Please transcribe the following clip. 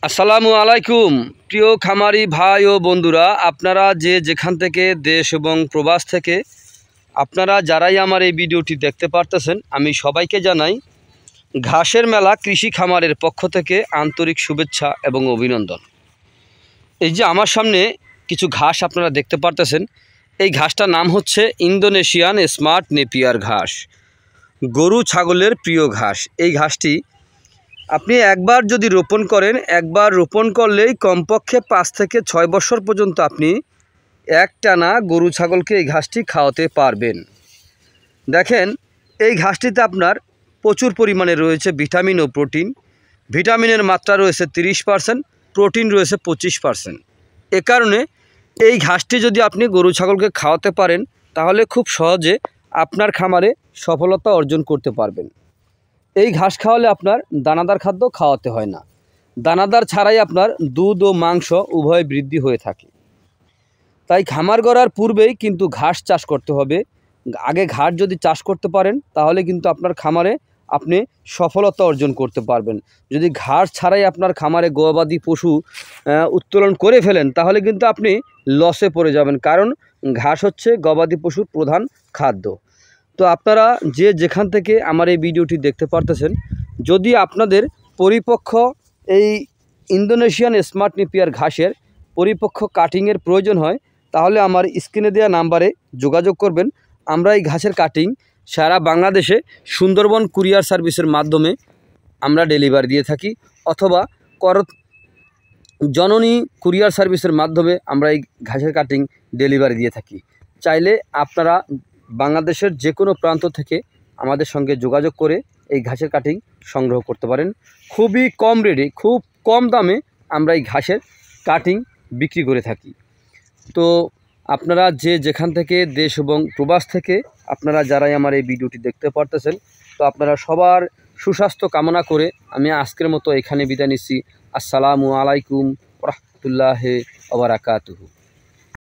আসসালামু আলাইকুম প্রিয় খামারি ভাই ও বন্ধুরা, আপনারা যে যেখান থেকে দেশ এবং প্রবাস থেকে আপনারা যারাই আমার এই ভিডিওটি দেখতে পারতেছেন, আমি সবাইকে জানাই ঘাসের মেলা কৃষি খামারের পক্ষ থেকে আন্তরিক শুভেচ্ছা এবং অভিনন্দন। এই যে আমার সামনে কিছু ঘাস আপনারা দেখতে পারতেছেন, এই ঘাসটার নাম হচ্ছে ইন্দোনেশিয়ান স্মার্ট নেপিয়ার ঘাস, গরু ছাগলের প্রিয় ঘাস। এই ঘাসটি আপনি একবার যদি রোপণ করেন, একবার রোপণ করলেই কমপক্ষে 5 থেকে 6 বছর পর্যন্ত আপনি একটানা গরু ছাগলকে এই ঘাসটি খাওয়াতে পারবেন। দেখেন, এই ঘাসটিতে আপনার প্রচুর পরিমাণে রয়েছে ভিটামিন ও প্রোটিন। ভিটামিনের মাত্রা রয়েছে 30%, প্রোটিন রয়েছে 25%। এ কারণে এই ঘাসটি যদি আপনি গরু ছাগলকে খাওয়াতে পারেন, তাহলে খুব সহজে আপনার খামারে সফলতা অর্জন করতে পারবেন। এই ঘাস খাওয়ালে আপনার দানাদার খাদ্য খাওয়াতে হয় না, দানাদার ছাড়াই আপনার দুধ ও মাংস উভয় বৃদ্ধি হয়ে থাকে। তাই খামার গড়ার পূর্বেই কিন্তু ঘাস চাষ করতে হবে। আগে ঘাস যদি চাষ করতে পারেন, তাহলে কিন্তু আপনার খামারে আপনি সফলতা অর্জন করতে পারবেন। যদি ঘাস ছাড়াই আপনার খামারে গবাদি পশু উত্তোলন করে ফেলেন, তাহলে কিন্তু আপনি লসে পড়ে যাবেন, কারণ ঘাস হচ্ছে গবাদি পশুর প্রধান খাদ্য। তো আপনারা যে যেখান থেকে আমার এই ভিডিওটি দেখতে পারতেছেন, যদি আপনাদের পরিপক্ক এই ইন্দোনেশিয়ান স্মার্ট নেপিয়ার ঘাসের পরিপক্ক কাটিংয়ের প্রয়োজন হয়, তাহলে আমার স্ক্রিনে দেওয়া নাম্বারে যোগাযোগ করবেন। আমরা এই ঘাসের কাটিং সারা বাংলাদেশে সুন্দরবন কুরিয়ার সার্ভিসের মাধ্যমে আমরা ডেলিভারি দিয়ে থাকি, অথবা জননী কুরিয়ার সার্ভিসের মাধ্যমে আমরা এই ঘাসের কাটিং ডেলিভারি দিয়ে থাকি। চাইলে আপনারা বাংলাদেশের যে কোনো প্রান্ত থেকে আমাদের সঙ্গে যোগাযোগ করে এই ঘাসের কাটিং সংগ্রহ করতে পারেন। খুবই কম রেটে, খুব কম দামে আমরা এই ঘাসের কাটিং বিক্রি করে থাকি। তো আপনারা যে যেখান থেকে দেশ এবং প্রবাস থেকে আপনারা যারাই আমার এই ভিডিওটি দেখতে পারতেছেন, তো আপনারা সবার সুস্বাস্থ্য কামনা করে আমি আজকের মতো এখানে বিদায় নিচ্ছি। আসসালামু আলাইকুম ওয়া রাহমাতুল্লাহি ওয়া বারাকাতুহু।